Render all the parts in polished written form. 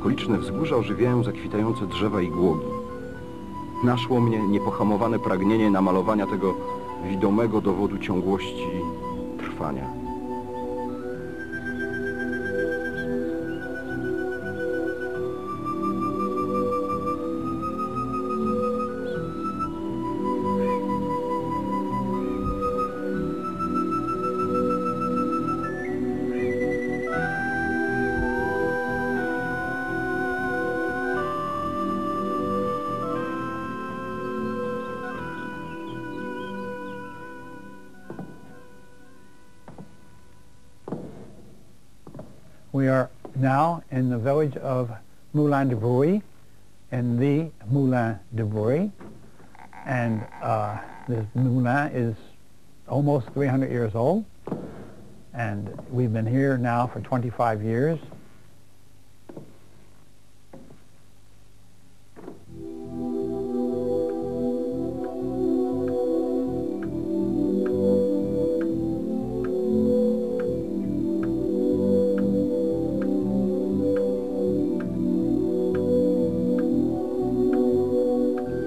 Okoliczne wzgórza ożywiają zakwitające drzewa i głogi. Naszło mnie niepohamowane pragnienie namalowania tego widomego dowodu ciągłości trwania. We are now in the village of Moulin de Bruy, in the Moulin de Bruy, and this moulin is almost 300 years old, and we've been here now for 25 years.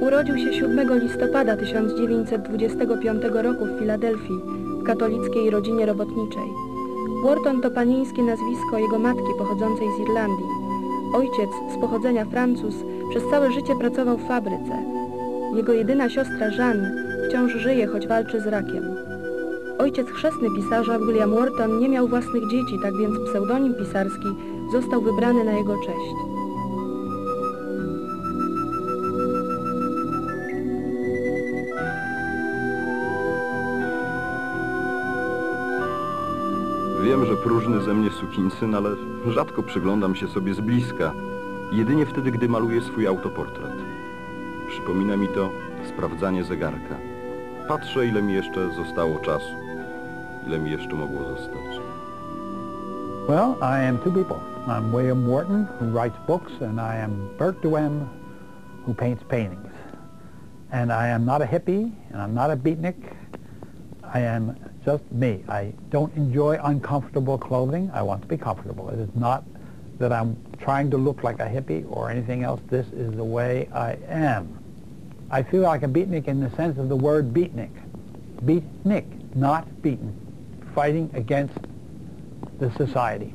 Urodził się 7 listopada 1925 roku w Filadelfii, w katolickiej rodzinie robotniczej. Wharton to panieńskie nazwisko jego matki pochodzącej z Irlandii. Ojciec, z pochodzenia Francuz, przez całe życie pracował w fabryce. Jego jedyna siostra Jeanne wciąż żyje, choć walczy z rakiem. Ojciec chrzestny pisarza, William Wharton, nie miał własnych dzieci, tak więc pseudonim pisarski został wybrany na jego cześć. Wiem, że próżny ze mnie sukinsyn, ale rzadko przyglądam się sobie z bliska. Jedynie wtedy, gdy maluję swój autoportret. Przypomina mi to sprawdzanie zegarka. Patrzę, ile mi jeszcze zostało czasu. Ile mi jeszcze mogło zostać. Well, I am two people. I'm William Wharton, who writes books, and I am Bert Duhem, who paints paintings. And I am not a hippie, and I'm not a beatnik. I am just me. I don't enjoy uncomfortable clothing. I want to be comfortable. It is not that I'm trying to look like a hippie or anything else. This is the way I am. I feel like a beatnik in the sense of the word beatnik. Beatnik, not beaten. Fighting against the society.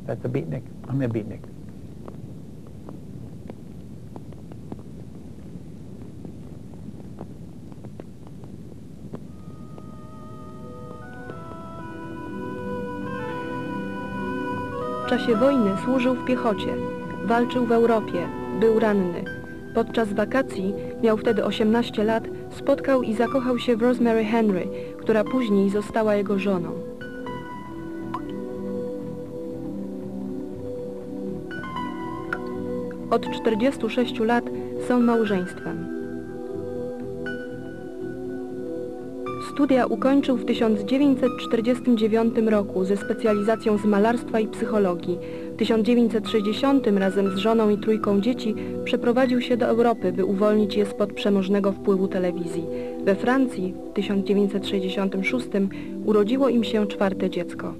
That's a beatnik. I'm a beatnik. W czasie wojny służył w piechocie, walczył w Europie, był ranny. Podczas wakacji, miał wtedy 18 lat, spotkał i zakochał się w Rosemary Henry, która później została jego żoną. Od 46 lat są małżeństwem. Studia ukończył w 1949 roku ze specjalizacją z malarstwa i psychologii. W 1960 razem z żoną i trójką dzieci przeprowadził się do Europy, by uwolnić je spod przemożnego wpływu telewizji. We Francji w 1966 urodziło im się czwarte dziecko.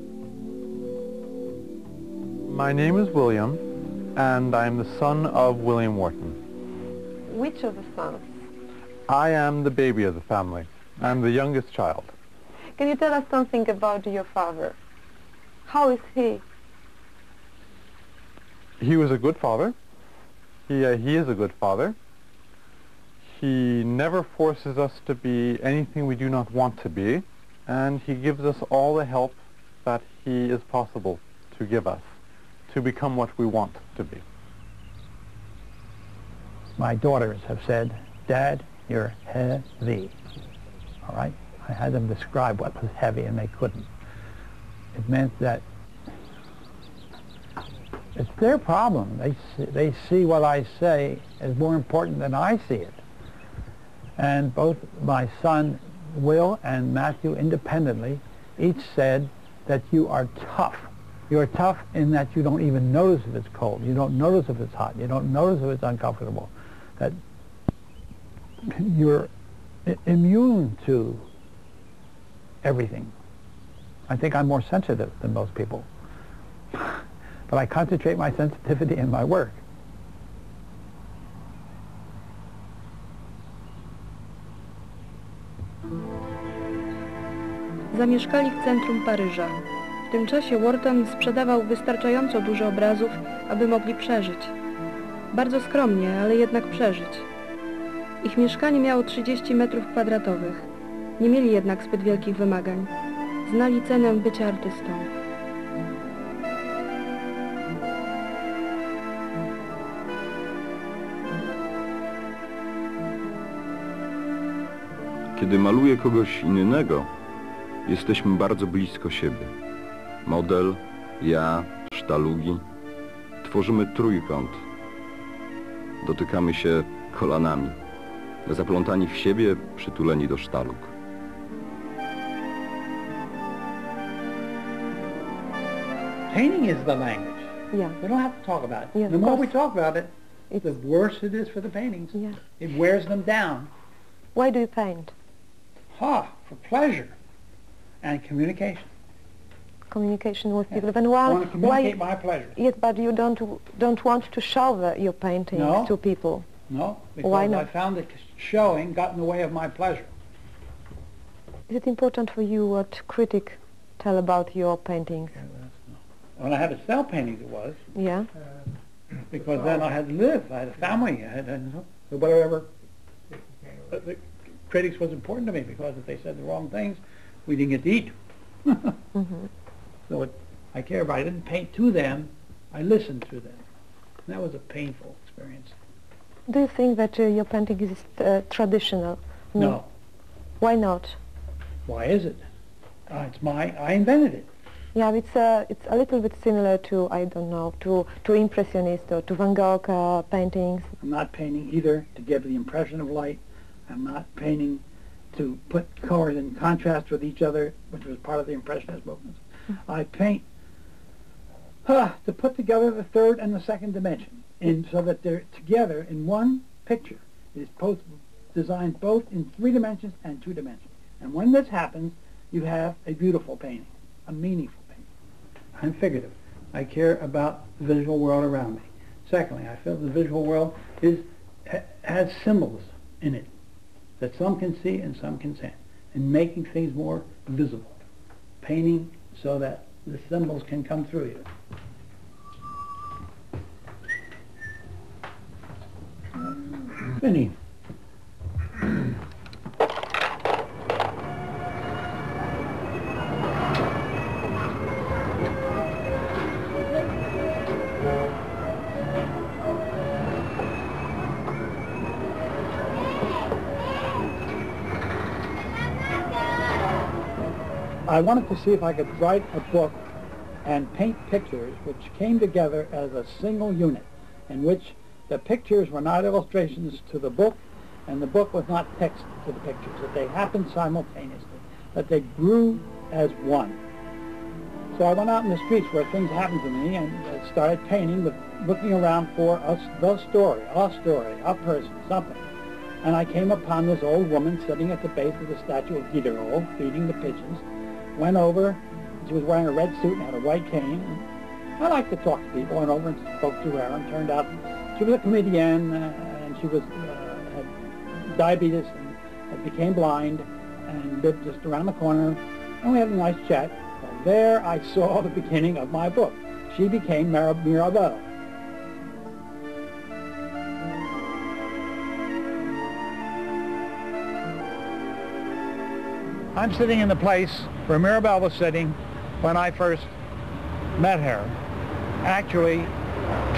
My name is William, and I am the son of William Wharton. Which of the sons? I am the baby of the family. I'm the youngest child. Can you tell us something about your father? How is he? He was a good father. He is a good father. He never forces us to be anything we do not want to be, and he gives us all the help that he is possible to give us to become what we want to be. My daughters have said, "Dad, you're heavy." All right? I had them describe what was heavy, and they couldn't. It meant that it's their problem. They see what I say as more important than I see it. And both my son Will and Matthew independently each said that you are tough. You're tough in that you don't even notice if it's cold. You don't notice if it's hot. You don't notice if it's uncomfortable. That you're immune to everything. I think I'm more sensitive than most people. But I concentrate my sensitivity in my work. Zamieszkali w centrum Paryża. W tym czasie Wharton sprzedawał wystarczająco dużo obrazów, aby mogli przeżyć. Bardzo skromnie, ale jednak przeżyć. Ich mieszkanie miało 30 metrów kwadratowych. Nie mieli jednak zbyt wielkich wymagań. Znali cenę bycia artystą. Kiedy maluję kogoś innego, jesteśmy bardzo blisko siebie. Model, ja, sztalugi. Tworzymy trójkąt. Dotykamy się kolanami. Zaplątani w siebie, przytuleni do sztalug. Painting is the language. Yeah. We don't have to talk about it. Yes, The of more we course. talk about it, It's- the worse it is for the paintings. Yeah. It wears them down. Why do you paint? For pleasure and communication. Communication with people. Then I want to why? communicate my pleasure. Yes, but you don't want to show your paintings No. to people. No, because Why I not? found that showing got in the way of my pleasure. Is it important for you what critic tell about your paintings? When I had to sell paintings, it was, Yeah. because then I had to live. I had a family. I had whatever. The critics was important to me because if they said the wrong things, we didn't get to eat. Mm-hmm. So I care about. I didn't paint to them. I listened to them. And that was a painful experience. Do you think that your painting is traditional? No. Why not? Why is it? I invented it. Yeah, it's a little bit similar to, I don't know, to Impressionist or to Van Gogh paintings. I'm not painting either to give the impression of light. I'm not painting to put colors in contrast with each other, which was part of the Impressionist movement. I paint to put together the third and the second dimension, so that they're together in one picture. It is designed both in 3 dimensions and 2 dimensions. And when this happens, you have a beautiful painting, a meaningful painting. I'm figurative. I care about the visual world around me. Secondly, I feel the visual world has symbols in it that some can see and some can see, and making things more visible. Painting so that the symbols can come through you. Vinny. I wanted to see if I could write a book and paint pictures which came together as a single unit, in which the pictures were not illustrations to the book and the book was not text to the pictures, that they happened simultaneously, that they grew as one. So I went out in the streets where things happened to me and started painting, looking around for the story, a person, something. And I came upon this old woman sitting at the base of the statue of Diderot, feeding the pigeons. Went over, she was wearing a red suit and had a white cane. And I like to talk to people. Went over and spoke to her, and turned out she was a comedian, and she was had diabetes and became blind and lived just around the corner. And we had a nice chat. Well, there I saw the beginning of my book. She became Mirabelle. I'm sitting in the place where Mirabelle was sitting when I first met her. Actually,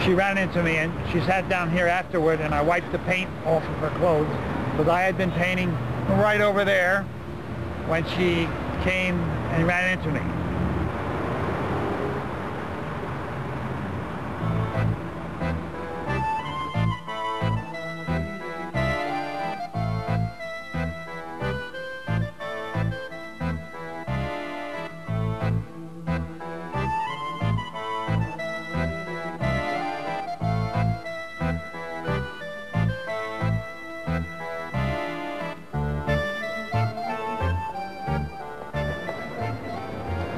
she ran into me and she sat down here afterward, and I wiped the paint off of her clothes because I had been painting right over there when she came and ran into me.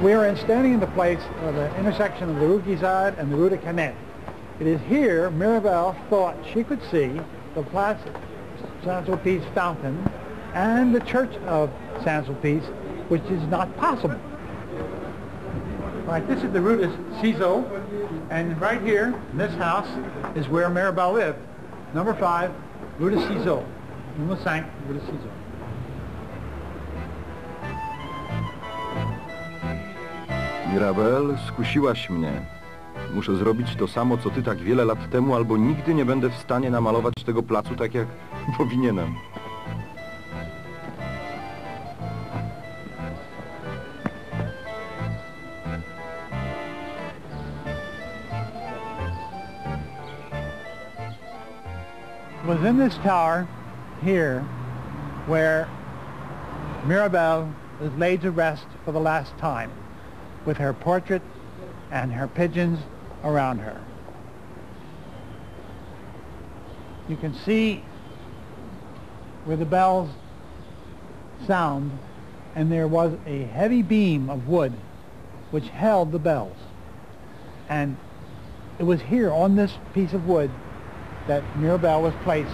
We are standing in the place of the intersection of the Rue Guizard and the Rue de Canet. It is here Mirabelle thought she could see the Place Saint-Sulpice fountain and the church of Saint-Sulpice which is not possible. All right, this is the rue de Ciseaux, and right here, in this house, is where Mirabel lived. Number 5, rue de Ciseaux. Numéro 5, rue de Ciseaux. Mirabel, skusiłaś mnie. Muszę zrobić to samo, co ty tak wiele lat temu, albo nigdy nie będę w stanie namalować tego placu tak, jak powinienem. It was in this tower here where Mirabel was laid to rest for the last time, with her portrait and her pigeons around her. You can see where the bells sound, and there was a heavy beam of wood which held the bells. And it was here on this piece of wood that Mirabel was placed.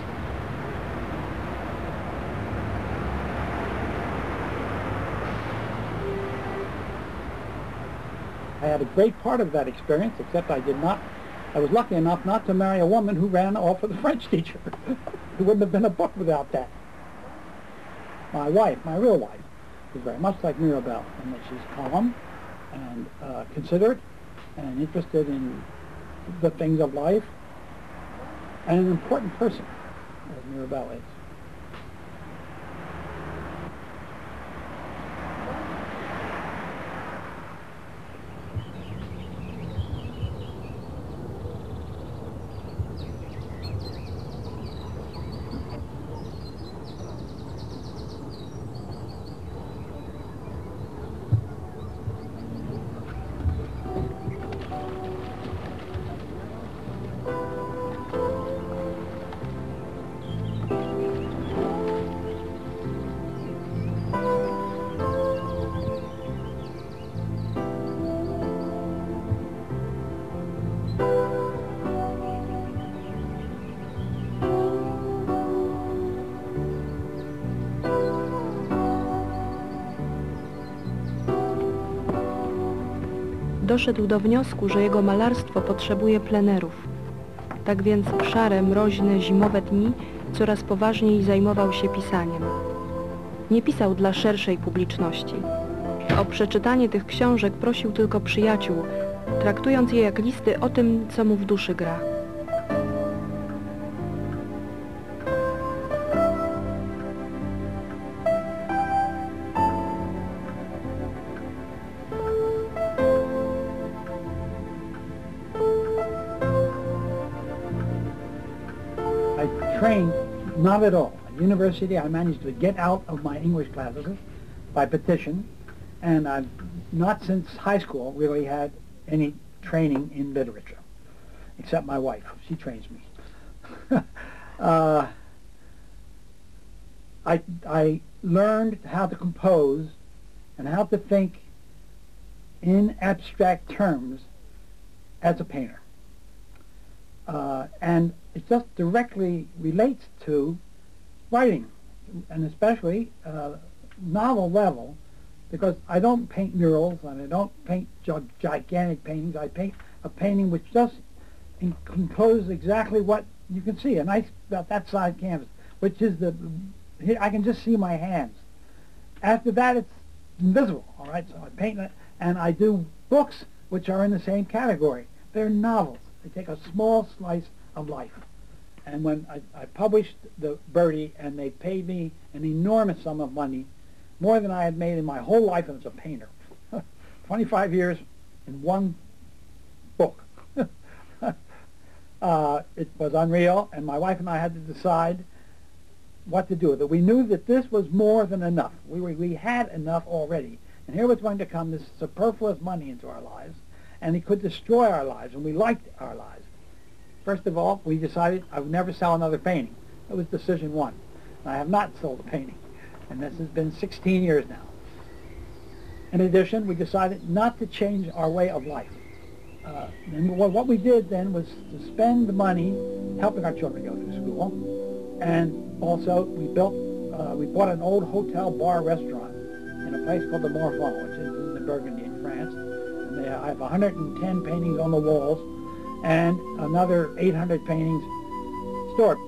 I had a great part of that experience, except I was lucky enough not to marry a woman who ran off with a French teacher. There wouldn't have been a book without that. My wife, my real wife, is very much like Mirabel, in that she's calm and considerate and interested in the things of life, and an important person, as Mirabel is. Doszedł do wniosku, że jego malarstwo potrzebuje plenerów. Tak więc w szare, mroźne, zimowe dni coraz poważniej zajmował się pisaniem. Nie pisał dla szerszej publiczności. O przeczytanie tych książek prosił tylko przyjaciół, traktując je jak listy o tym, co mu w duszy gra. Trained, not at all. At university, I managed to get out of my English classes by petition, and I've not since high school really had any training in literature, except my wife. She trains me. I learned how to compose and how to think in abstract terms as a painter. And it just directly relates to writing, and especially novel level, because I don't paint murals and I don't paint gigantic paintings. I paint a painting which just composes exactly what you can see, a nice, about that size canvas, which is here I can just see my hands. After that, it's invisible, all right? So I paint it, and I do books which are in the same category. They're novels. They take a small slice of life. And when I published the Birdie, and they paid me an enormous sum of money, more than I had made in my whole life as a painter. 25 years in one book. It was unreal, and my wife and I had to decide what to do with it. We knew that this was more than enough. We had enough already. And here was going to come this superfluous money into our lives, and it could destroy our lives, and we liked our lives. First of all, we decided I would never sell another painting. That was decision one. And I have not sold a painting, and this has been 16 years now. In addition, we decided not to change our way of life. And what we did then was to spend the money helping our children go to school, and also we bought an old hotel bar restaurant in a place called the Wharton, which is in the Burgundy in France. And I have 110 paintings on the walls and another 800 paintings stored.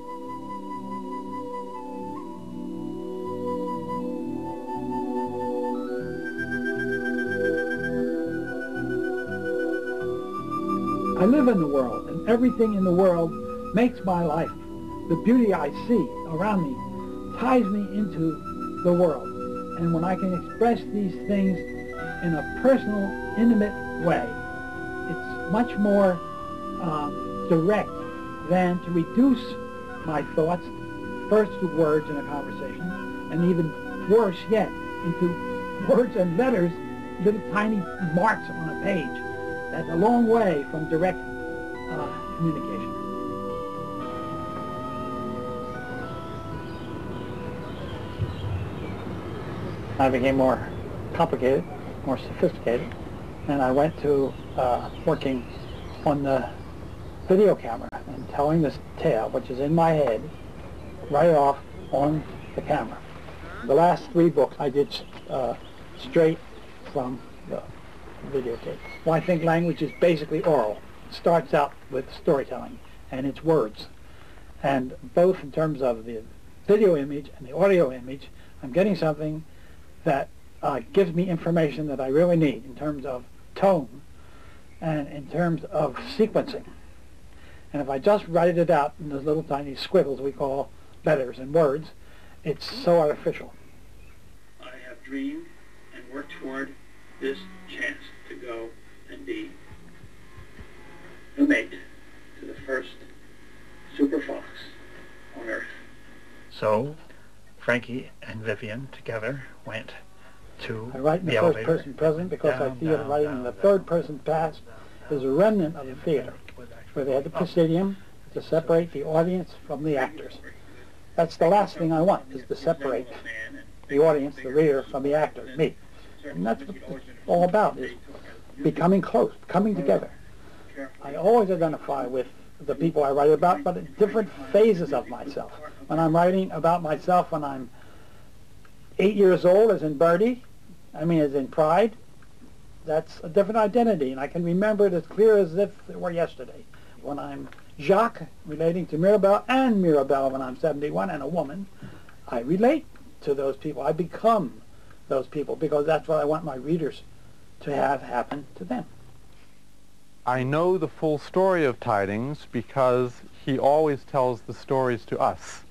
I live in the world, and everything in the world makes my life. The beauty I see around me ties me into the world. And when I can express these things in a personal, intimate way, it's much more direct than to reduce my thoughts first to words in a conversation, and even worse yet, into words and letters, little tiny marks on a page. That's a long way from direct communication. I became more complicated, more sophisticated, and I went to working on the video camera and telling this tale, which is in my head, right off on the camera. The last 3 books I did straight from the videotape. Well, I think language is basically oral. It starts out with storytelling, and it's words. And both in terms of the video image and the audio image, I'm getting something that gives me information that I really need in terms of tone and in terms of sequencing. And if I just write it out in those little tiny squiggles we call letters and words, it's so artificial. I have dreamed and worked toward this chance to go and be the mate to the first super fox on Earth. So Frankie and Vivian together went to I write in the first person present because I feel that writing in the third person past is a remnant of the theater, where they had the presidium to separate the audience from the actors. That's the last thing I want, is to separate the audience, the reader, from the actor, me. And that's what it's all about, is becoming close, coming together. I always identify with the people I write about, but at different phases of myself. When I'm writing about myself when I'm 8 years old, as in Birdie, as in Pride, that's a different identity, and I can remember it as clear as if it were yesterday. When I'm Jacques, relating to Mirabelle, and Mirabelle when I'm 71 and a woman, I relate to those people. I become those people because that's what I want my readers to have happen to them. I know the full story of Tidings because he always tells the stories to us.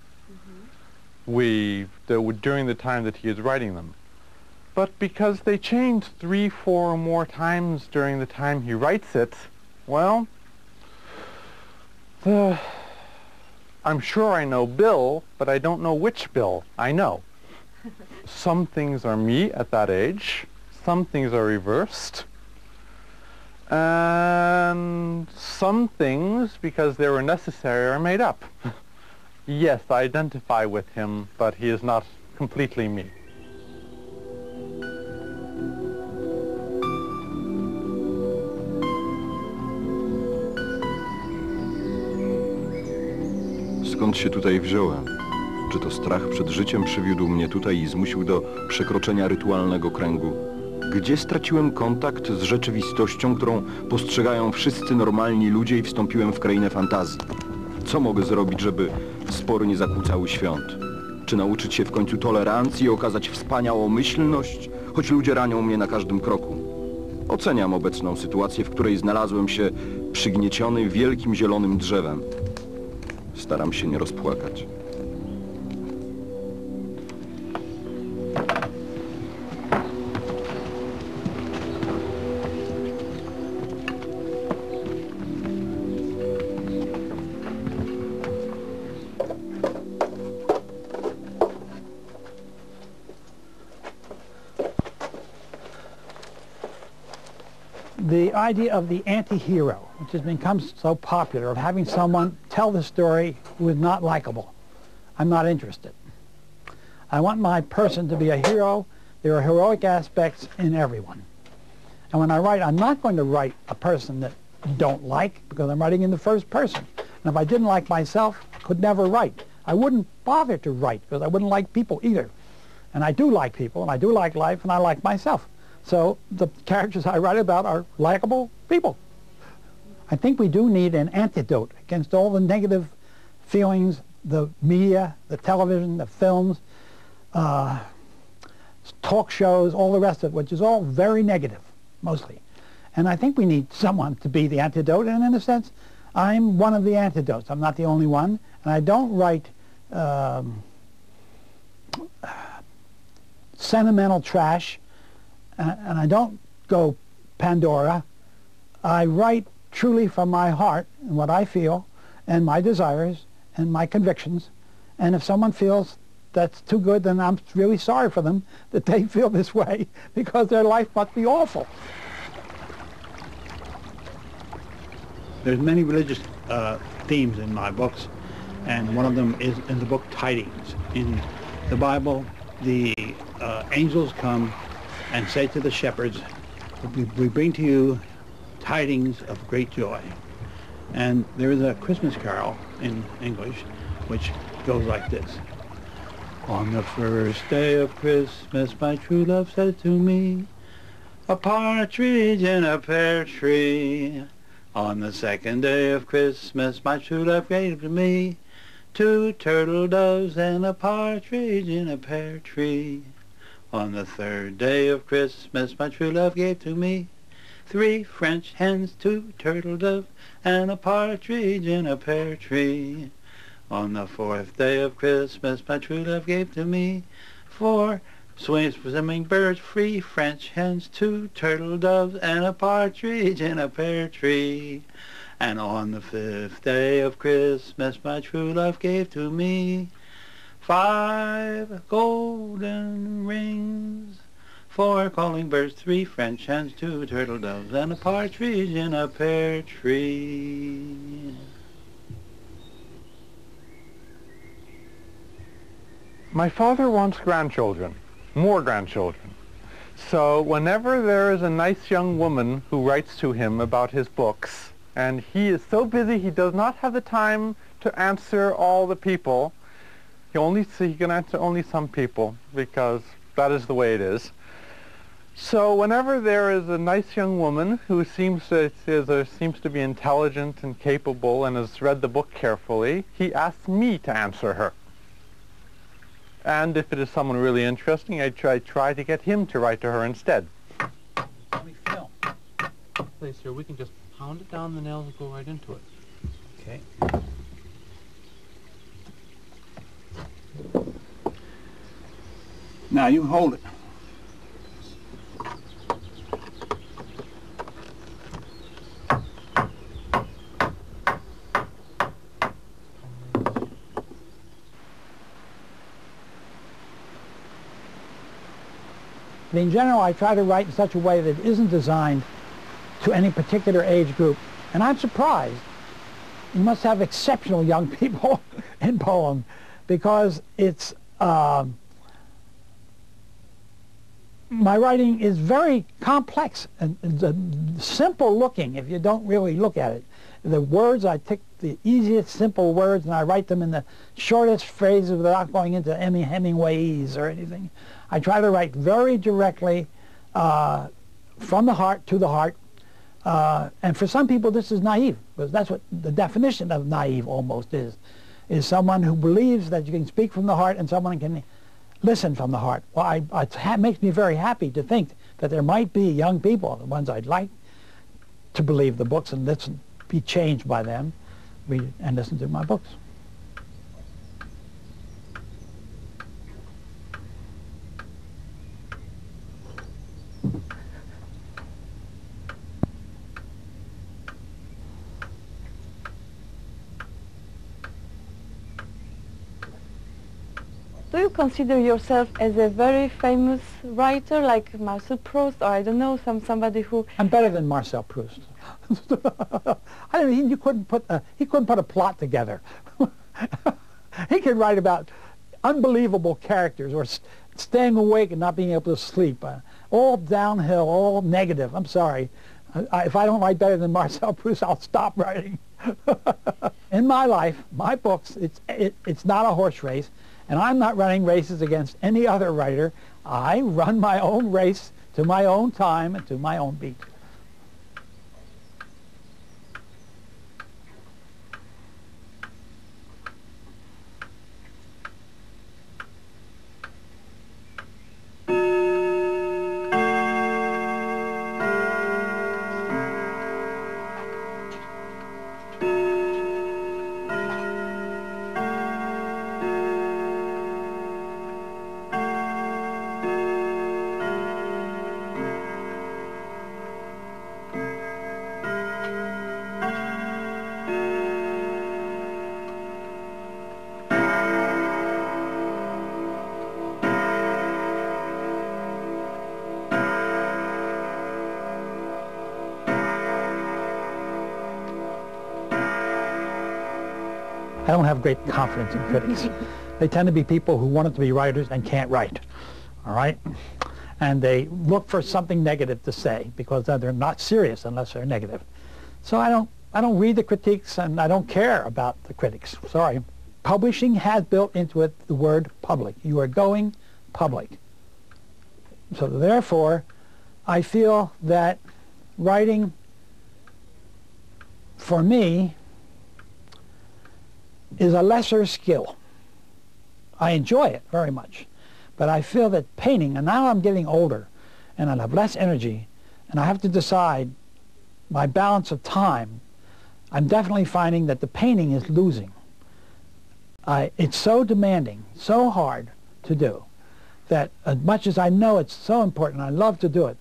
During the time that he is writing them. But because they change 3, 4 or more times during the time he writes it, well, I'm sure I know Bill, but I don't know which Bill I know. Some things are me at that age, some things are reversed, and some things, because they were necessary, are made up. Yes, I identify with him, but he is not completely me. Skąd się tutaj wziąłem? Czy to strach przed życiem przywiódł mnie tutaj i zmusił do przekroczenia rytualnego kręgu? Gdzie straciłem kontakt z rzeczywistością, którą postrzegają wszyscy normalni ludzie i wstąpiłem w krainę fantazji? Co mogę zrobić, żeby spory nie zakłócały świąt? Czy nauczyć się w końcu tolerancji i okazać wspaniałomyślność, choć ludzie ranią mnie na każdym kroku? Oceniam obecną sytuację, w której znalazłem się przygnieciony wielkim zielonym drzewem. Staram się nie rozpłakać. The idea of the anti-hero, which has become so popular, of having someone tell the story who is not likable. I'm not interested. I want my person to be a hero. There are heroic aspects in everyone. And when I write, I'm not going to write a person that I don't like, because I'm writing in the first person. And if I didn't like myself, I could never write. I wouldn't bother to write, because I wouldn't like people either. And I do like people, and I do like life, and I like myself. So the characters I write about are likable people. I think we do need an antidote against all the negative feelings, the media, the television, the films, talk shows, all the rest of it, which is all very negative, mostly. And I think we need someone to be the antidote, and in a sense, I'm one of the antidotes. I'm not the only one, and I don't write sentimental trash, and I don't go Pandora. I write truly from my heart and what I feel and my desires and my convictions, and if someone feels that's too good, then I'm really sorry for them that they feel this way, because their life must be awful. There's many religious themes in my books, and one of them is in the book Tidings. In the Bible, the angels come and say to the shepherds, we bring to you tidings of great joy. And there is a Christmas carol in English which goes like this. On the first day of Christmas, my true love said to me, a partridge in a pear tree. On the second day of Christmas, my true love gave to me 2 turtle doves and a partridge in a pear tree. On the third day of Christmas, my true love gave to me 3 French hens, 2 turtle doves, and a partridge in a pear tree. On the 4th day of Christmas, my true love gave to me 4 swimming birds, 3 French hens, 2 turtle doves, and a partridge in a pear tree. And on the 5th day of Christmas, my true love gave to me 5 golden rings, 4 calling birds, 3 French hens, 2 turtle doves, and a partridge in a pear tree. My father wants grandchildren, more grandchildren. So whenever there is a nice young woman who writes to him about his books, and he is so busy he does not have the time to answer all the people, he can answer only some people, because that is the way it is. So whenever there is a nice young woman who seems to be intelligent and capable and has read the book carefully, he asks me to answer her. And if it is someone really interesting, I try to get him to write to her instead. Please, sir, we can just pound it down, the nails will go right into it. Okay. Now you hold it. In general, I try to write in such a way that it isn't designed to any particular age group. And I'm surprised. You must have exceptional young people in Poland, because it's my writing is very complex and simple looking if you don't really look at it. The words, I take the easiest simple words and I write them in the shortest phrases without going into Hemingwayese or anything. I try to write very directly from the heart to the heart. And for some people this is naive, because that's what the definition of naive almost is someone who believes that you can speak from the heart and someone can listen from the heart. Well, it makes me very happy to think that there might be young people, the ones I'd like to believe the books and listen, be changed by them, read and listen to my books. Do you consider yourself as a very famous writer, like Marcel Proust, or I don't know, somebody who... I'm better than Marcel Proust. I don't mean, he couldn't put a plot together. He could write about unbelievable characters, or staying awake and not being able to sleep. All downhill, all negative. I'm sorry. If I don't write better than Marcel Proust, I'll stop writing. In my life, my books, it's not a horse race. And I'm not running races against any other writer. I run my own race to my own time and to my own beat. I don't have great confidence in critics. They tend to be people who wanted to be writers and can't write, all right? And they look for something negative to say because they're not serious unless they're negative. So I don't read the critiques and I don't care about the critics. Sorry. Publishing has built into it the word public. You are going public. So therefore, I feel that writing, for me, is a lesser skill. I enjoy it very much, but I feel that painting, and now I'm getting older, and I have less energy, and I have to decide my balance of time. I'm definitely finding that the painting is losing. It's so demanding, so hard to do, that as much as I know it's so important, I love to do it,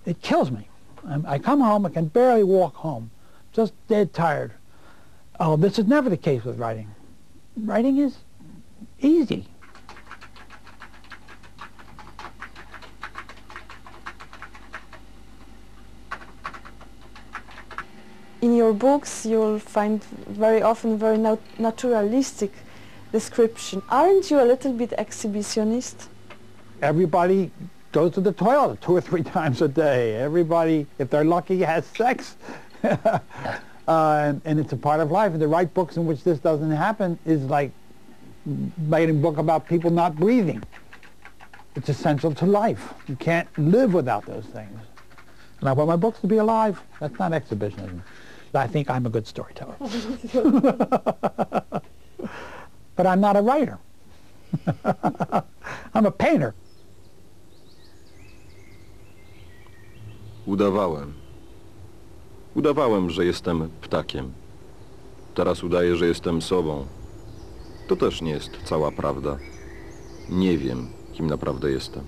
it kills me. I come home, I can barely walk home, just dead tired. Oh, this is never the case with writing. Writing is easy. In your books, you'll find very often very naturalistic description. Aren't you a little bit exhibitionist? Everybody goes to the toilet 2 or 3 times a day. Everybody, if they're lucky, has sex. And it's a part of life. And to write books in which this doesn't happen is like writing a book about people not breathing. It's essential to life. You can't live without those things. And I want my books to be alive. That's not exhibitionism. I think I'm a good storyteller. But I'm not a writer. I'm a painter. Udawałem, że jestem ptakiem. Teraz udaję, że jestem sobą. To też nie jest cała prawda. Nie wiem, kim naprawdę jestem.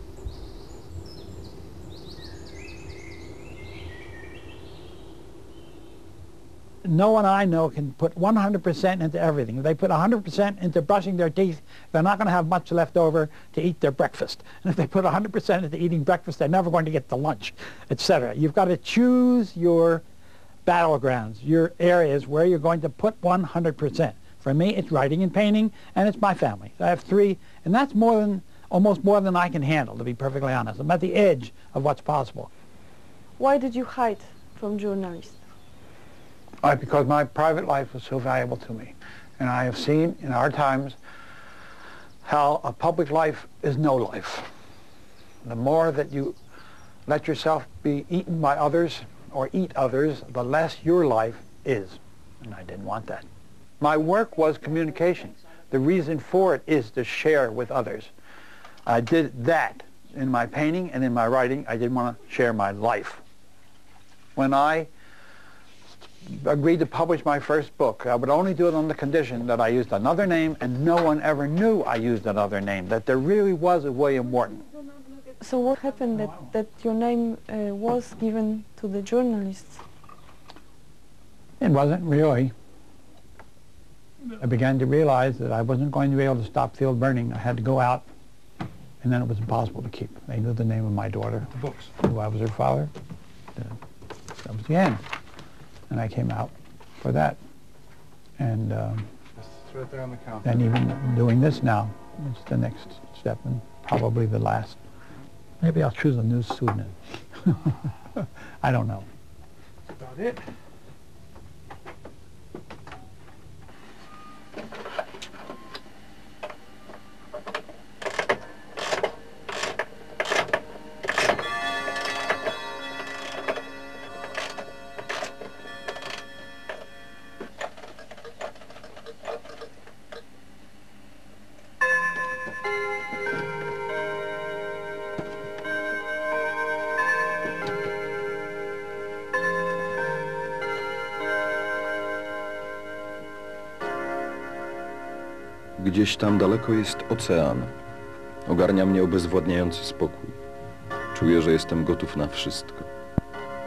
No one I know can put 100% into everything. If they put 100% into brushing their teeth, they're not going to have much left over to eat their breakfast. And if they put 100% into eating breakfast, they're never going to get to lunch, etc. You've got to choose your battlegrounds, your areas where you're going to put 100%. For me, it's writing and painting, and it's my family. I have 3, and that's almost more than I can handle, to be perfectly honest. I'm at the edge of what's possible. Why did you hide from journalists? Because my private life was so valuable to me. And I have seen in our times how a public life is no life. The more that you let yourself be eaten by others or eat others, the less your life is. And I didn't want that. My work was communication. The reason for it is to share with others. I did that in my painting and in my writing. I didn't want to share my life. When I agreed to publish my first book, I would only do it on the condition that I used another name and no one ever knew I used another name, that there really was a William Wharton. So what happened that your name was given to the journalists? It wasn't really. I began to realize that I wasn't going to be able to stop field burning. I had to go out, and then it was impossible to keep. They knew the name of my daughter, the books, who I was her father. That was the end. And I came out for that. And It's right there on the counter. and even doing this now is the next step and probably the last. Maybe I'll choose a new pseudonym. I don't know. That's about it. Gdzieś tam daleko jest ocean. Ogarnia mnie obezwładniający spokój. Czuję, że jestem gotów na wszystko.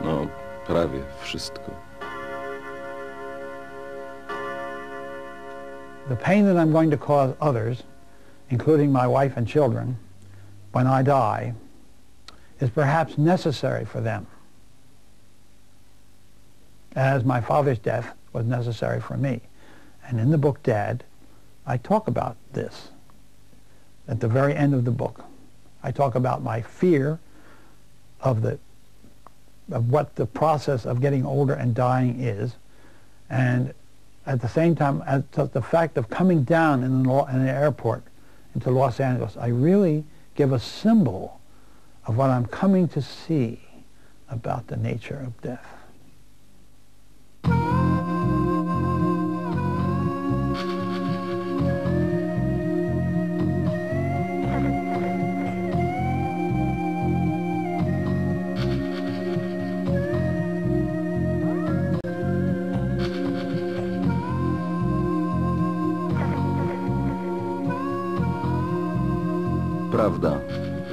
No, prawie wszystko. The pain that I'm going to cause others, including my wife and children, when I die, is perhaps necessary for them, as my father's death was necessary for me. And in the book, Dad, I talk about this. At the very end of the book, I talk about my fear of what the process of getting older and dying is, and at the same time, as the fact of coming down in an airport into Los Angeles, I really give a symbol of what I'm coming to see about the nature of death. Prawda.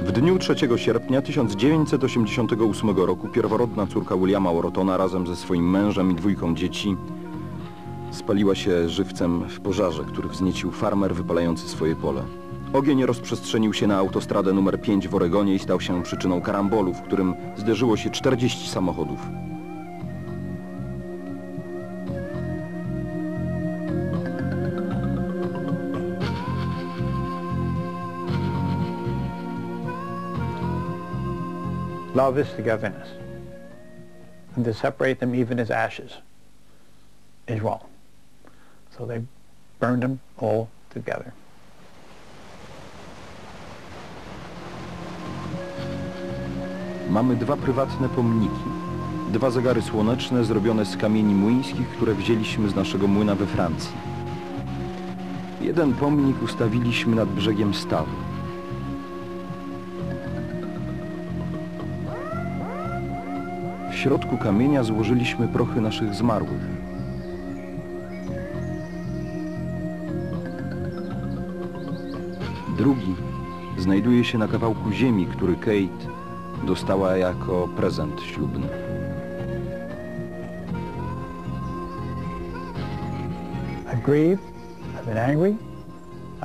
W dniu 3 sierpnia 1988 roku pierworodna córka Williama Whartona razem ze swoim mężem i 2 dzieci spaliła się żywcem w pożarze, który wzniecił farmer wypalający swoje pole. Ogień rozprzestrzenił się na autostradę nr 5 w Oregonie i stał się przyczyną karambolu, w którym zderzyło się 40 samochodów. Love is togetherness. And to separate them even as ashes is wrong. So they burned them all together. Mamy 2 prywatne pomniki. 2 zegary słoneczne zrobione z kamieni młyńskich, które wzięliśmy z naszego młyna we Francji. Jeden pomnik ustawiliśmy nad brzegiem stawu. W środku kamienia złożyliśmy prochy naszych zmarłych. Drugi znajduje się na kawałku ziemi, który Kate dostała jako prezent ślubny. I've grieved, I've been angry,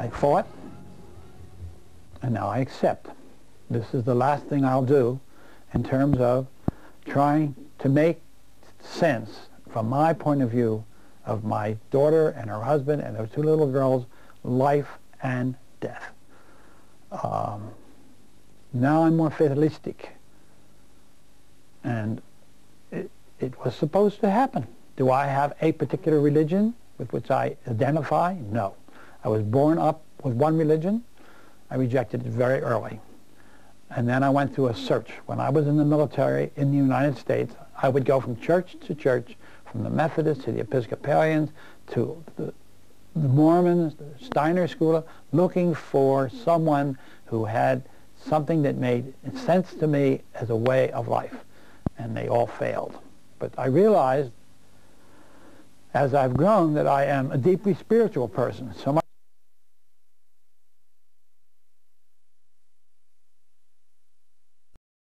I fought, and now I accept. This is the last thing I'll do in terms of trying to make sense, from my point of view, of my daughter and her husband and their 2 little girls' life and death. Now I'm more fatalistic. And it was supposed to happen. Do I have a particular religion with which I identify? No. I was born up with one religion. I rejected it very early. And then I went through a search. When I was in the military in the United States, I would go from church to church, from the Methodists to the Episcopalians to the Mormons, the Steiner School, looking for someone who had something that made sense to me as a way of life. And they all failed. But I realized, as I've grown, that I am a deeply spiritual person. So